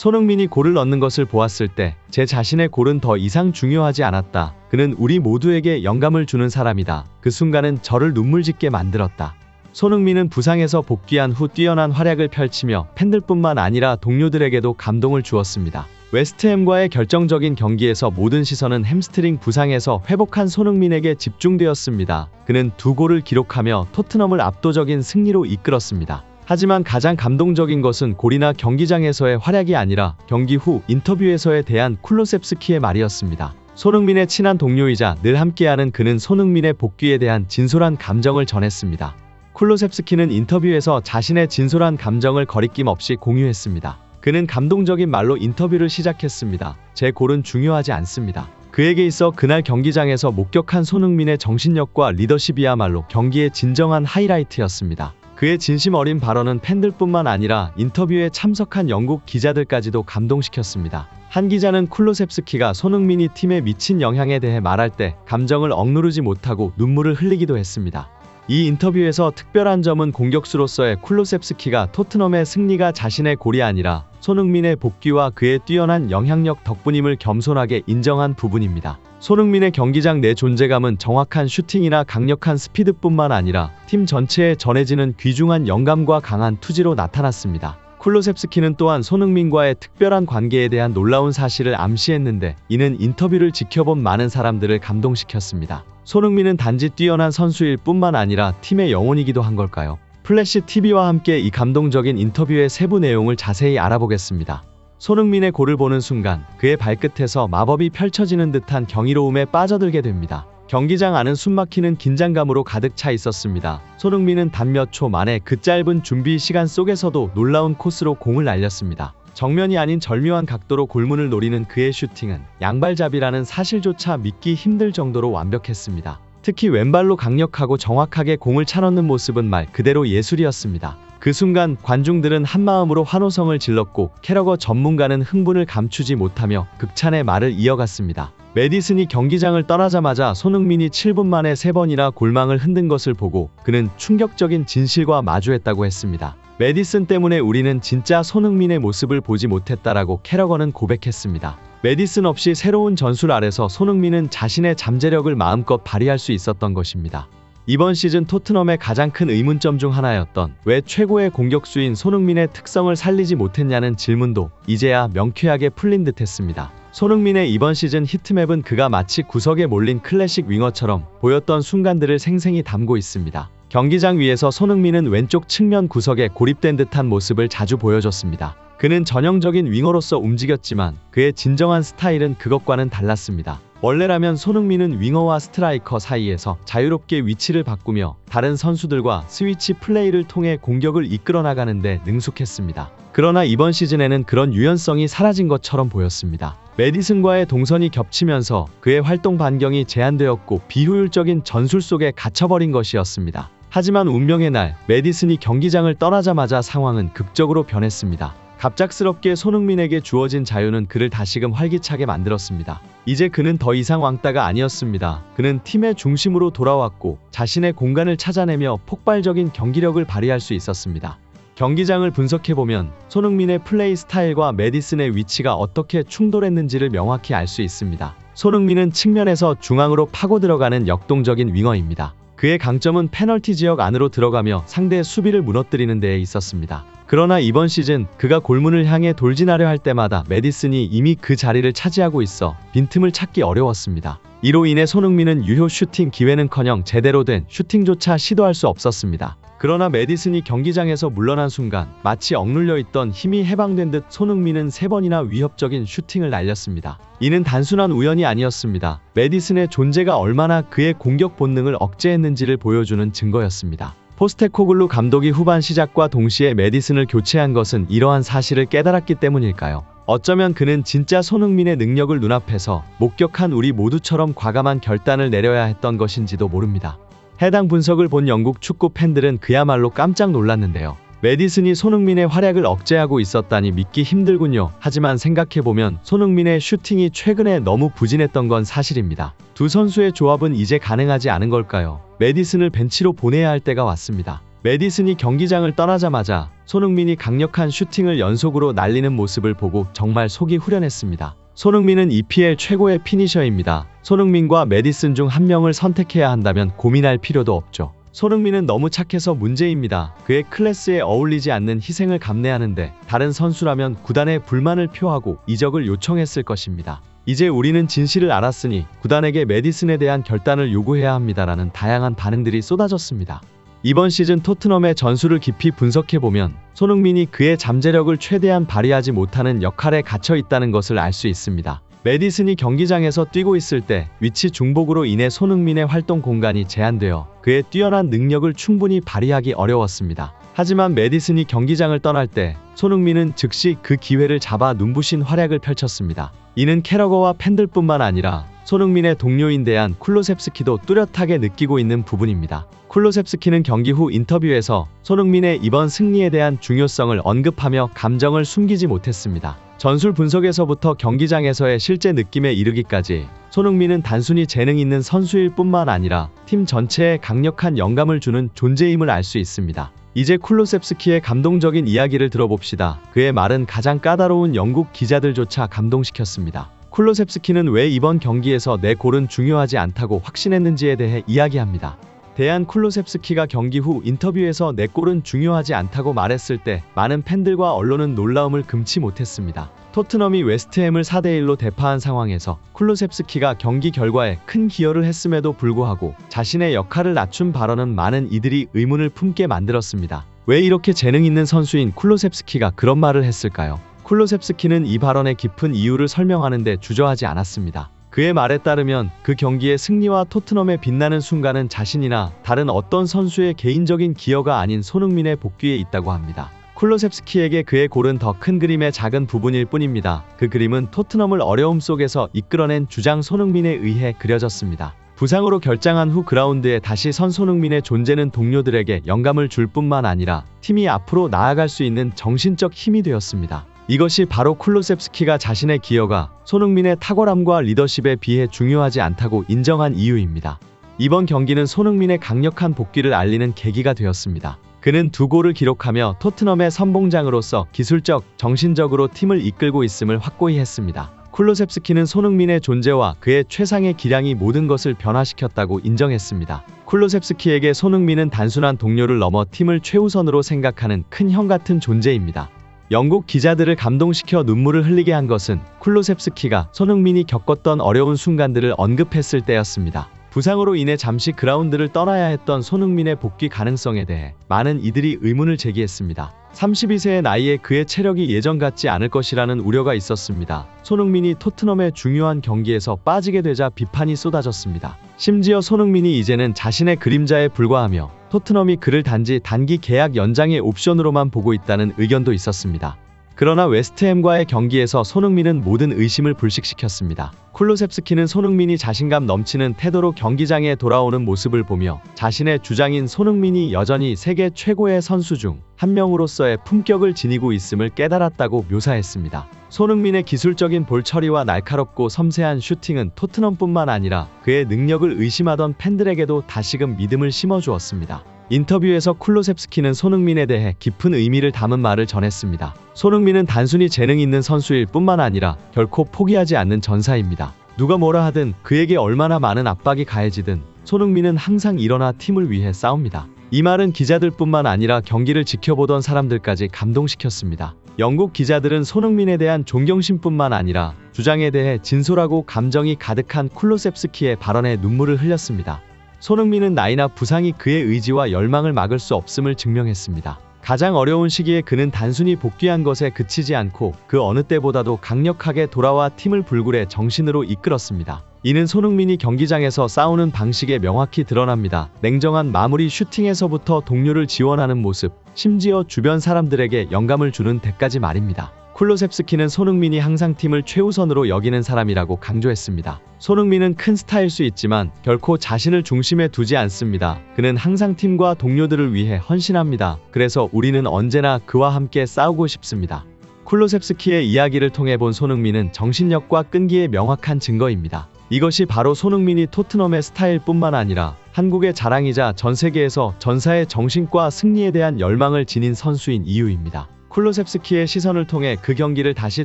손흥민이 골을 넣는 것을 보았을 때 제 자신의 골은 더 이상 중요하지 않았다. 그는 우리 모두에게 영감을 주는 사람이다. 그 순간은 저를 눈물짓게 만들었다. 손흥민은 부상에서 복귀한 후 뛰어난 활약을 펼치며 팬들뿐만 아니라 동료들에게도 감동을 주었습니다. 웨스트햄과의 결정적인 경기에서 모든 시선은 햄스트링 부상에서 회복한 손흥민에게 집중되었습니다. 그는 2골을 기록하며 토트넘을 압도적인 승리로 이끌었습니다. 하지만 가장 감동적인 것은 골이나 경기장에서의 활약이 아니라 경기 후 인터뷰에서에 대한 쿨루셉스키의 말이었습니다. 손흥민의 친한 동료이자 늘 함께하는 그는 손흥민의 복귀에 대한 진솔한 감정을 전했습니다. 쿨루셉스키는 인터뷰에서 자신의 진솔한 감정을 거리낌 없이 공유했습니다. 그는 감동적인 말로 인터뷰를 시작했습니다. 제 골은 중요하지 않습니다. 그에게 있어 그날 경기장에서 목격한 손흥민의 정신력과 리더십이야말로 경기의 진정한 하이라이트였습니다. 그의 진심 어린 발언은 팬들뿐만 아니라 인터뷰에 참석한 영국 기자들까지도 감동시켰습니다. 한 기자는 쿨루셉스키가 손흥민이 팀에 미친 영향에 대해 말할 때 감정을 억누르지 못하고 눈물을 흘리기도 했습니다. 이 인터뷰에서 특별한 점은 공격수로서의 쿨루셉스키가 토트넘의 승리가 자신의 골이 아니라 손흥민의 복귀와 그의 뛰어난 영향력 덕분임을 겸손하게 인정한 부분입니다. 손흥민의 경기장 내 존재감은 정확한 슈팅이나 강력한 스피드뿐만 아니라 팀 전체에 전해지는 귀중한 영감과 강한 투지로 나타났습니다. 쿨루셉스키는 또한 손흥민과의 특별한 관계에 대한 놀라운 사실을 암시했는데 이는 인터뷰를 지켜본 많은 사람들을 감동시켰습니다. 손흥민은 단지 뛰어난 선수일 뿐만 아니라 팀의 영혼이기도 한 걸까요? 플래시 TV와 함께 이 감동적인 인터뷰의 세부 내용을 자세히 알아보겠습니다. 손흥민의 골을 보는 순간 그의 발끝에서 마법이 펼쳐지는 듯한 경이로움에 빠져들게 됩니다. 경기장 안은 숨막히는 긴장감으로 가득 차 있었습니다. 손흥민은 단 몇 초 만에 그 짧은 준비 시간 속에서도 놀라운 코스로 공을 날렸습니다. 정면이 아닌 절묘한 각도로 골문을 노리는 그의 슈팅은 양발잡이라는 사실조차 믿기 힘들 정도로 완벽했습니다. 특히 왼발로 강력하고 정확하게 공을 차넣는 모습은 말 그대로 예술이었습니다. 그 순간 관중들은 한마음으로 환호성을 질렀고 캐러거 전문가는 흥분을 감추지 못하며 극찬의 말을 이어갔습니다. 메디슨이 경기장을 떠나자마자 손흥민이 7분 만에 3번이나 골망을 흔든 것을 보고 그는 충격적인 진실과 마주했다고 했습니다. 메디슨 때문에 우리는 진짜 손흥민의 모습을 보지 못했다라고 캐러거는 고백했습니다. 메디슨 없이 새로운 전술 아래서 손흥민은 자신의 잠재력을 마음껏 발휘할 수 있었던 것입니다. 이번 시즌 토트넘의 가장 큰 의문점 중 하나였던 왜 최고의 공격수인 손흥민의 특성을 살리지 못했냐는 질문도 이제야 명쾌하게 풀린 듯했습니다. 손흥민의 이번 시즌 히트맵은 그가 마치 구석에 몰린 클래식 윙어처럼 보였던 순간들을 생생히 담고 있습니다. 경기장 위에서 손흥민은 왼쪽 측면 구석에 고립된 듯한 모습을 자주 보여줬습니다. 그는 전형적인 윙어로서 움직였지만 그의 진정한 스타일은 그것과는 달랐습니다. 원래라면 손흥민은 윙어와 스트라이커 사이에서 자유롭게 위치를 바꾸며 다른 선수들과 스위치 플레이를 통해 공격을 이끌어 나가는데 능숙했습니다. 그러나 이번 시즌에는 그런 유연성이 사라진 것처럼 보였습니다. 메디슨과의 동선이 겹치면서 그의 활동 반경이 제한되었고 비효율적인 전술 속에 갇혀버린 것이었습니다. 하지만 운명의 날 메디슨이 경기장을 떠나자마자 상황은 극적으로 변했습니다. 갑작스럽게 손흥민에게 주어진 자유는 그를 다시금 활기차게 만들었습니다. 이제 그는 더 이상 왕따가 아니었습니다. 그는 팀의 중심으로 돌아왔고 자신의 공간을 찾아내며 폭발적인 경기력을 발휘할 수 있었습니다. 경기장을 분석해보면 손흥민의 플레이 스타일과 메디슨의 위치가 어떻게 충돌했는지를 명확히 알 수 있습니다. 손흥민은 측면에서 중앙으로 파고 들어가는 역동적인 윙어입니다. 그의 강점은 페널티 지역 안으로 들어가며 상대의 수비를 무너뜨리는 데에 있었습니다. 그러나 이번 시즌 그가 골문을 향해 돌진하려 할 때마다 메디슨이 이미 그 자리를 차지하고 있어 빈틈을 찾기 어려웠습니다. 이로 인해 손흥민은 유효 슈팅 기회는커녕 제대로 된 슈팅조차 시도할 수 없었습니다. 그러나 메디슨이 경기장에서 물러난 순간 마치 억눌려 있던 힘이 해방된 듯 손흥민은 3번이나 위협적인 슈팅을 날렸습니다. 이는 단순한 우연이 아니었습니다. 메디슨의 존재가 얼마나 그의 공격 본능을 억제했는지를 보여주는 증거였습니다. 포스테코글루 감독이 후반 시작과 동시에 메디슨을 교체한 것은 이러한 사실을 깨달았기 때문일까요? 어쩌면 그는 진짜 손흥민의 능력을 눈앞에서 목격한 우리 모두처럼 과감한 결단을 내려야 했던 것인지도 모릅니다. 해당 분석을 본 영국 축구 팬들은 그야말로 깜짝 놀랐는데요. 메디슨이 손흥민의 활약을 억제하고 있었다니 믿기 힘들군요. 하지만 생각해보면 손흥민의 슈팅이 최근에 너무 부진했던 건 사실입니다. 두 선수의 조합은 이제 가능하지 않은 걸까요? 메디슨을 벤치로 보내야 할 때가 왔습니다. 메디슨이 경기장을 떠나자마자 손흥민이 강력한 슈팅을 연속으로 날리는 모습을 보고 정말 속이 후련했습니다. 손흥민은 EPL 최고의 피니셔입니다. 손흥민과 메디슨 중 한 명을 선택해야 한다면 고민할 필요도 없죠. 손흥민은 너무 착해서 문제입니다. 그의 클래스에 어울리지 않는 희생을 감내하는데 다른 선수라면 구단에 불만을 표하고 이적을 요청했을 것입니다. 이제 우리는 진실을 알았으니 구단에게 메디슨에 대한 결단을 요구해야 합니다라는 다양한 반응들이 쏟아졌습니다. 이번 시즌 토트넘의 전술을 깊이 분석해보면 손흥민이 그의 잠재력을 최대한 발휘하지 못하는 역할에 갇혀 있다는 것을 알 수 있습니다. 메디슨이 경기장에서 뛰고 있을 때 위치 중복으로 인해 손흥민의 활동 공간이 제한되어 그의 뛰어난 능력을 충분히 발휘하기 어려웠습니다. 하지만 메디슨이 경기장을 떠날 때 손흥민은 즉시 그 기회를 잡아 눈부신 활약을 펼쳤습니다. 이는 캐러거와 팬들뿐만 아니라 손흥민의 동료인 데안 쿨루셉스키도 뚜렷하게 느끼고 있는 부분입니다. 쿨루셉스키는 경기 후 인터뷰에서 손흥민의 이번 승리에 대한 중요성을 언급하며 감정을 숨기지 못했습니다. 전술 분석에서부터 경기장에서의 실제 느낌에 이르기까지 손흥민은 단순히 재능 있는 선수일 뿐만 아니라 팀 전체에 강력한 영감을 주는 존재임을 알 수 있습니다. 이제 쿨루셉스키의 감동적인 이야기를 들어봅시다. 그의 말은 가장 까다로운 영국 기자들조차 감동시켰습니다. 쿨루셉스키는 왜 이번 경기에서 내 골은 중요하지 않다고 확신했는지에 대해 이야기합니다. 대한 쿨루셉스키가 경기 후 인터뷰에서 내 골은 중요하지 않다고 말했을 때 많은 팬들과 언론은 놀라움을 금치 못했습니다. 토트넘이 웨스트햄을 4대1로 대파한 상황에서 쿨루셉스키가 경기 결과에 큰 기여를 했음에도 불구하고 자신의 역할을 낮춘 발언은 많은 이들이 의문을 품게 만들었습니다. 왜 이렇게 재능 있는 선수인 쿨루셉스키가 그런 말을 했을까요? 쿨루셉스키는 이 발언의 깊은 이유를 설명하는데 주저하지 않았습니다. 그의 말에 따르면 그 경기의 승리와 토트넘의 빛나는 순간은 자신이나 다른 어떤 선수의 개인적인 기여가 아닌 손흥민의 복귀에 있다고 합니다. 쿨루셉스키에게 그의 골은 더 큰 그림의 작은 부분일 뿐입니다. 그 그림은 토트넘을 어려움 속에서 이끌어낸 주장 손흥민에 의해 그려졌습니다. 부상으로 결장한 후 그라운드에 다시 선 손흥민의 존재는 동료들에게 영감을 줄 뿐만 아니라 팀이 앞으로 나아갈 수 있는 정신적 힘이 되었습니다. 이것이 바로 쿨루셉스키가 자신의 기여가 손흥민의 탁월함과 리더십에 비해 중요하지 않다고 인정한 이유입니다. 이번 경기는 손흥민의 강력한 복귀를 알리는 계기가 되었습니다. 그는 2골을 기록하며 토트넘의 선봉장으로서 기술적, 정신적으로 팀을 이끌고 있음을 확고히 했습니다. 쿨루셉스키는 손흥민의 존재와 그의 최상의 기량이 모든 것을 변화시켰다고 인정했습니다. 쿨루셉스키에게 손흥민은 단순한 동료를 넘어 팀을 최우선으로 생각하는 큰 형 같은 존재입니다. 영국 기자들을 감동시켜 눈물을 흘리게 한 것은 쿨루셉스키가 손흥민이 겪었던 어려운 순간들을 언급했을 때였습니다. 부상으로 인해 잠시 그라운드를 떠나야 했던 손흥민의 복귀 가능성에 대해 많은 이들이 의문을 제기했습니다. 32세의 나이에 그의 체력이 예전 같지 않을 것이라는 우려가 있었습니다. 손흥민이 토트넘의 중요한 경기에서 빠지게 되자 비판이 쏟아졌습니다. 심지어 손흥민이 이제는 자신의 그림자에 불과하며 토트넘이 그를 단기 계약 연장의 옵션으로만 보고 있다는 의견도 있었습니다. 그러나 웨스트햄과의 경기에서 손흥민은 모든 의심을 불식시켰습니다. 쿨루셉스키는 손흥민이 자신감 넘치는 태도로 경기장에 돌아오는 모습을 보며 자신의 주장인 손흥민이 여전히 세계 최고의 선수 중 한 명으로서의 품격을 지니고 있음을 깨달았다고 묘사했습니다. 손흥민의 기술적인 볼 처리와 날카롭고 섬세한 슈팅은 토트넘뿐만 아니라 그의 능력을 의심하던 팬들에게도 다시금 믿음을 심어주었습니다. 인터뷰에서 쿨루셉스키는 손흥민에 대해 깊은 의미를 담은 말을 전했습니다. 손흥민은 단순히 재능 있는 선수일 뿐만 아니라 결코 포기하지 않는 전사입니다. 누가 뭐라 하든 그에게 얼마나 많은 압박이 가해지든 손흥민은 항상 일어나 팀을 위해 싸웁니다. 이 말은 기자들뿐만 아니라 경기를 지켜보던 사람들까지 감동시켰습니다. 영국 기자들은 손흥민에 대한 존경심뿐만 아니라 주장에 대해 진솔하고 감정이 가득한 쿨루셉스키의 발언에 눈물을 흘렸습니다. 손흥민은 나이나 부상이 그의 의지와 열망을 막을 수 없음을 증명했습니다. 가장 어려운 시기에 그는 단순히 복귀한 것에 그치지 않고 그 어느 때보다도 강력하게 돌아와 팀을 불굴의 정신으로 이끌었습니다. 이는 손흥민이 경기장에서 싸우는 방식에 명확히 드러납니다. 냉정한 마무리 슈팅에서부터 동료를 지원하는 모습, 심지어 주변 사람들에게 영감을 주는 데까지 말입니다. 쿨루셉스키는 손흥민이 항상 팀을 최우선으로 여기는 사람이라고 강조했습니다. 손흥민은 큰 스타일 수 있지만 결코 자신을 중심에 두지 않습니다. 그는 항상 팀과 동료들을 위해 헌신합니다. 그래서 우리는 언제나 그와 함께 싸우고 싶습니다. 쿨루셉스키의 이야기를 통해 본 손흥민은 정신력과 끈기의 명확한 증거입니다. 이것이 바로 손흥민이 토트넘의 스타일뿐만 아니라 한국의 자랑이자 전 세계에서 전사의 정신과 승리에 대한 열망을 지닌 선수인 이유입니다. 쿨루셉스키의 시선을 통해 그 경기를 다시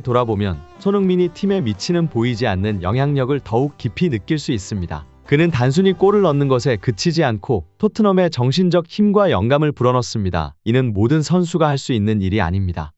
돌아보면 손흥민이 팀에 미치는 보이지 않는 영향력을 더욱 깊이 느낄 수 있습니다. 그는 단순히 골을 넣는 것에 그치지 않고 토트넘의 정신적 힘과 영감을 불어넣습니다. 이는 모든 선수가 할 수 있는 일이 아닙니다.